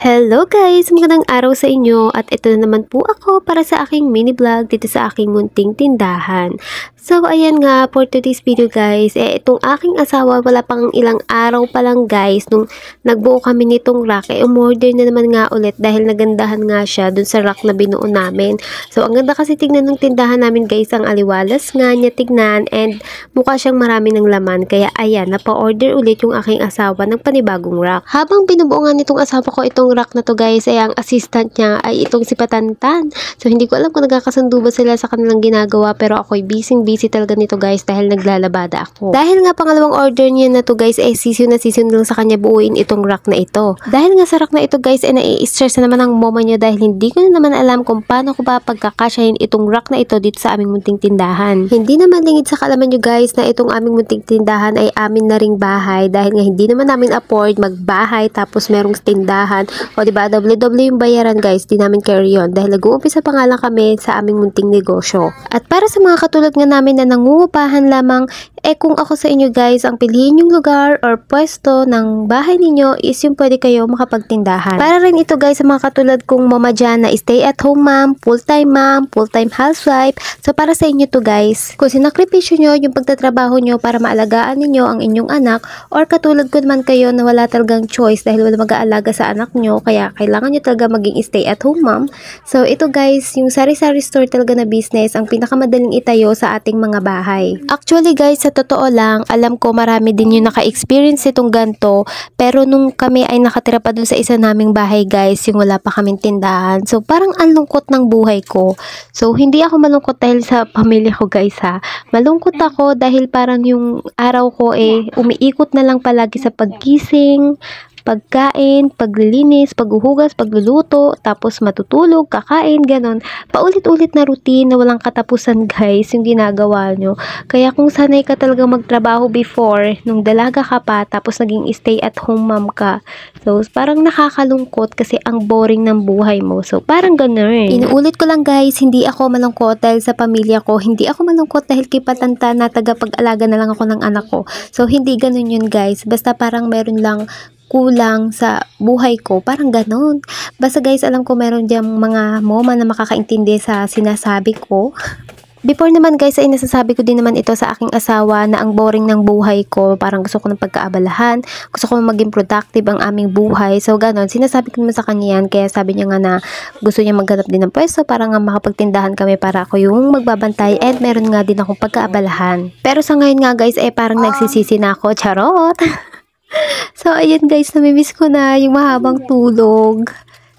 Hello guys! Magandang araw sa inyo at ito na naman po ako para sa aking mini vlog dito sa aking munting tindahan. So ayan nga, for today's video guys, itong aking asawa wala pang ilang araw pa lang guys nung nagbuo kami nitong rack, umorder na naman nga ulit dahil nagandahan nga siya dun sa rack na binuo namin. So ang ganda kasi tignan ng tindahan namin guys, ang aliwalas nga niya tignan and mukha siyang marami ng laman. Kaya ayan, napa-order ulit yung aking asawa ng panibagong rack. Habang binubuo nga nitong asawa ko itong rack na to guys, ay ang assistant niya ay itong si Patantan. So hindi ko alam kung nagkakasundo ba sila sa kanilang ginagawa, pero ako'y busy talaga nito guys dahil naglalabada ako. Dahil nga pangalawang order niya na to guys, season na season lang sa kanya buuin itong rack na ito. Dahil nga sa rack na ito guys, nai-stress na naman ang mama niya dahil hindi ko na naman alam kung paano ko ba pagkakasyahin itong rack na ito dito sa aming munting tindahan. Hindi naman lingid sa kalaman nyo guys na itong aming munting tindahan ay amin na ring bahay dahil nga hindi naman namin afford magbahay tapos merong tindahan. O diba, double-double yung bayaran guys, di namin carry on dahil nag-uumpisa pa nga lang kami sa aming munting negosyo. At para sa mga katulad nga namin na nangungupahan lamang, kung ako sa inyo guys, ang piliin yung lugar or pwesto ng bahay ninyo is yung pwede kayo makapagtindahan. Para rin ito guys sa mga katulad kong mama dyan na stay at home mom, full-time housewife. So para sa inyo to guys, kung sinakripisyo nyo yung pagtatrabaho nyo para maalagaan ninyo ang inyong anak, or katulad ko naman kayo na wala talagang choice dahil wala mag-aalaga sa anak nyo, kaya kailangan nyo talaga maging stay at home mom. So ito guys, yung sari-sari store talaga na business ang pinakamadaling itayo sa ating mga bahay. Actually guys, sa totoo lang, alam ko marami din yung naka-experience itong ganto, pero nung kami ay nakatira pa dun sa isa naming bahay guys, yung wala pa kaming tindahan, so parang ang lungkot ng buhay ko. So hindi ako malungkot dahil sa pamilya ko guys ha, malungkot ako dahil parang yung araw ko umiikot na lang palagi sa paggising, pagkain, paglilinis, paghuhugas, pagluluto, tapos matutulog, kakain, ganon. Paulit-ulit na routine na walang katapusan guys yung ginagawa nyo. Kaya kung sanay ka talaga magtrabaho before, nung dalaga ka pa, tapos naging stay at home mom ka, so parang nakakalungkot kasi ang boring ng buhay mo. So parang ganon. Inuulit ko lang guys, hindi ako malungkot dahil sa pamilya ko, hindi ako malungkot dahil kay Patanta na tagapag-alaga na lang ako ng anak ko. So hindi ganon yun guys, basta parang meron lang kulang sa buhay ko, parang ganon. Basta guys, alam ko meron diyang mga moma na makakaintindi sa sinasabi ko. Before naman guys ay nasasabi ko din naman ito sa aking asawa na ang boring ng buhay ko, parang gusto ko ng pagkaabalahan, gusto ko maging productive ang aming buhay. So ganon, sinasabi ko naman sa kanya yan, kaya sabi niya nga na gusto niya maghanap din ng pwesto para nga makapagtindahan kami para ako yung magbabantay and meron nga din akong pagkaabalahan. Pero sa ngayon nga guys parang nagsisisi na ako, charot! So, ayun guys, namimiss ko na yung mahabang tulog.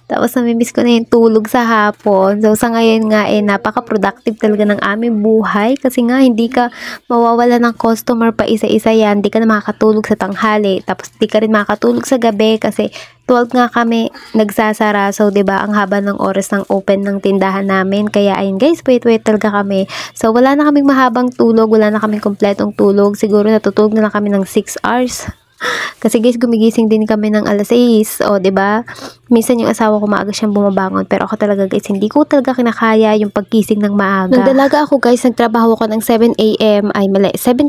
Tapos, namimiss ko na yung tulog sa hapon. So, sa ngayon nga, napaka-productive talaga ng aming buhay. Kasi nga, hindi ka mawawala ng customer pa isa-isa yan. Hindi ka na makakatulog sa tanghali. Tapos, hindi ka rin makakatulog sa gabi kasi 12 nga kami nagsasara. So, 'di ba, ang haba ng oras ng open ng tindahan namin. Kaya ayun guys, wait talaga kami. So, wala na kaming mahabang tulog, wala na kaming kompletong tulog. Siguro natutulog na lang kami ng 6 hours. Kasi guys, gumigising din kami ng alas 6. O, 'di ba? Minsan yung asawa ko maaga siyang bumabangon, pero ako talaga guys, hindi ko talaga kinakaya yung paggising ng maaga. Nung dalaga ako guys, nagtrabaho ko ng 7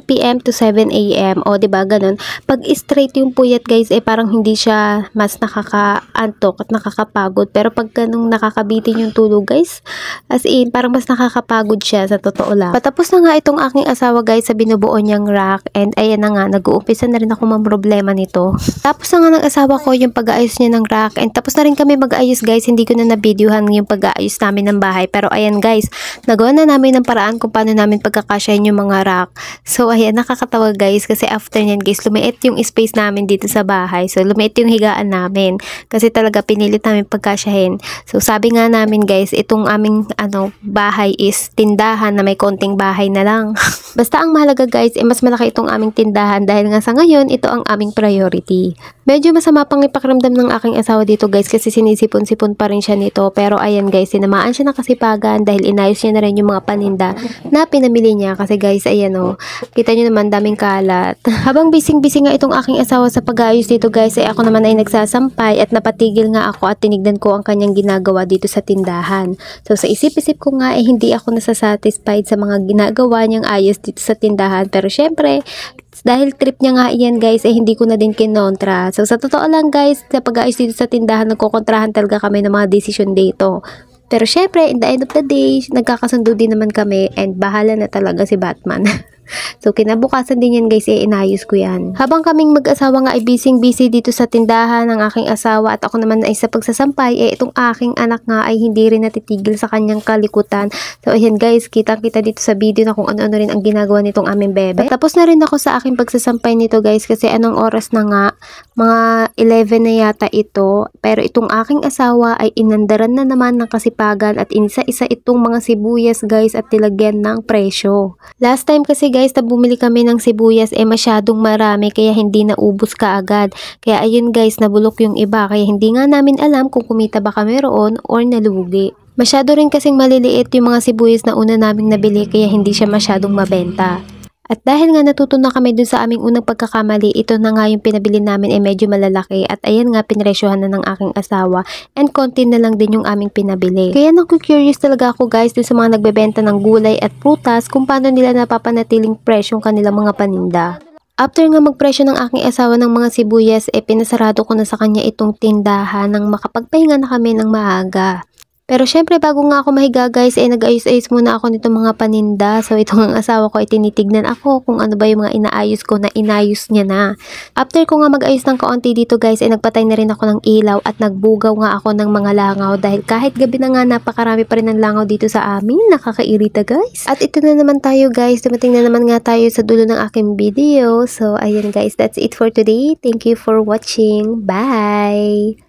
PM to 7 AM. O, 'di ba? Ganun. Pag straight yung puyat guys, parang hindi siya mas nakakaantok at nakakapagod. Pero pag ganung nakakabitin yung tulog guys, as in, parang mas nakakapagod siya sa totoo lang. Patapos na nga itong aking asawa guys sa binubuo niyang rack, and ayan na nga, nag-uumpisa na rin ako problema nito. Tapos na nga ng asawa ko yung pag-aayos niya ng rack, and tapos na rin kami mag-aayos guys. Hindi ko na na-videohan yung pag-aayos namin ng bahay, pero ayan guys, nagawa na namin ng paraan kung paano namin pagkakasyahin yung mga rack. So ayan, nakakatawa guys kasi after nyan guys, lumiit yung space namin dito sa bahay. So lumiit yung higaan namin kasi talaga pinilit namin pagkasyahin. So sabi nga namin guys, itong aming bahay is tindahan na may konting bahay na lang. Basta ang mahalaga guys, mas malaki itong aming tindahan dahil nga sa ngayon, ito ang aming priority. Medyo masama pang ipakiramdam ng aking asawa dito guys kasi sinisipon-sipon pa rin siya nito. Pero ayan guys, tinamaan siya ng kasipagan dahil inayos niya na rin yung mga paninda na pinamili niya. Kasi guys, ayan kita nyo naman daming kalat. Habang bising-bising nga itong aking asawa sa pag-aayos dito guys, ako naman ay nagsasampay at napatigil nga ako at tinignan ko ang kanyang ginagawa dito sa tindahan. So sa isip-isip ko nga hindi ako nasasatisfied sa mga ginagawa niyang ayos dito sa tindahan. Pero syempre, Dahil trip niya nga iyan guys, hindi ko na din kinontra. So sa totoo lang guys, sa pag-aayos dito sa tindahan, nagkokontrahan talaga kami ng mga decision dito. Pero syempre, in the end of the day, nagkakasundo din naman kami and bahala na talaga si Batman. So, kinabukasan din yan guys, inayos ko yan. Habang kaming mag-asawa nga ay busy dito sa tindahan ng aking asawa at ako naman ay sa pagsasampay, itong aking anak nga ay hindi rin natitigil sa kanyang kalikutan. So, ayan guys, kitang-kita dito sa video na kung ano-ano rin ang ginagawa nitong aming bebe. At tapos na rin ako sa aking pagsasampay nito guys kasi anong oras na nga, mga 11 na yata ito. Pero itong aking asawa ay inandaran na naman ng kasipagan at inisa-isa itong mga sibuyas guys at nilagyan ng presyo. Last time kasi guys na bumili kami ng sibuyas masyadong marami kaya hindi naubos kaagad. Kaya ayun guys, nabulok yung iba kaya hindi nga namin alam kung kumita ba kami roon or nalugi. Masyado rin kasing maliliit yung mga sibuyas na una naming nabili kaya hindi siya masyadong mabenta. At dahil nga natuto na kami dun sa aming unang pagkakamali, ito na nga yung pinabili namin medyo malalaki at ayan nga pinresyohan na ng aking asawa and konti na lang din yung aming pinabili. Kaya naku-curious talaga ako guys dun sa mga nagbebenta ng gulay at prutas kung paano nila napapanatiling presyong kanilang mga paninda. After nga magpresyo ng aking asawa ng mga sibuyas, pinasarado ko na sa kanya itong tindahan nang makapagpahinga na kami ng maaga. Pero syempre bago nga ako mahiga guys, nag-ayos-ayos muna ako nitong mga paninda. So itong ang asawa ko ay tinitignan ako kung ano ba yung mga inaayos ko na inayos niya na. After ko nga mag-ayos ng kaunti dito guys, nagpatay na rin ako ng ilaw at nagbugaw nga ako ng mga langaw dahil kahit gabi na nga napakarami pa rin ng langaw dito sa amin. Nakakairita guys. At ito na naman tayo guys, dumating na naman nga tayo sa dulo ng aking video. So ayun guys, that's it for today. Thank you for watching. Bye!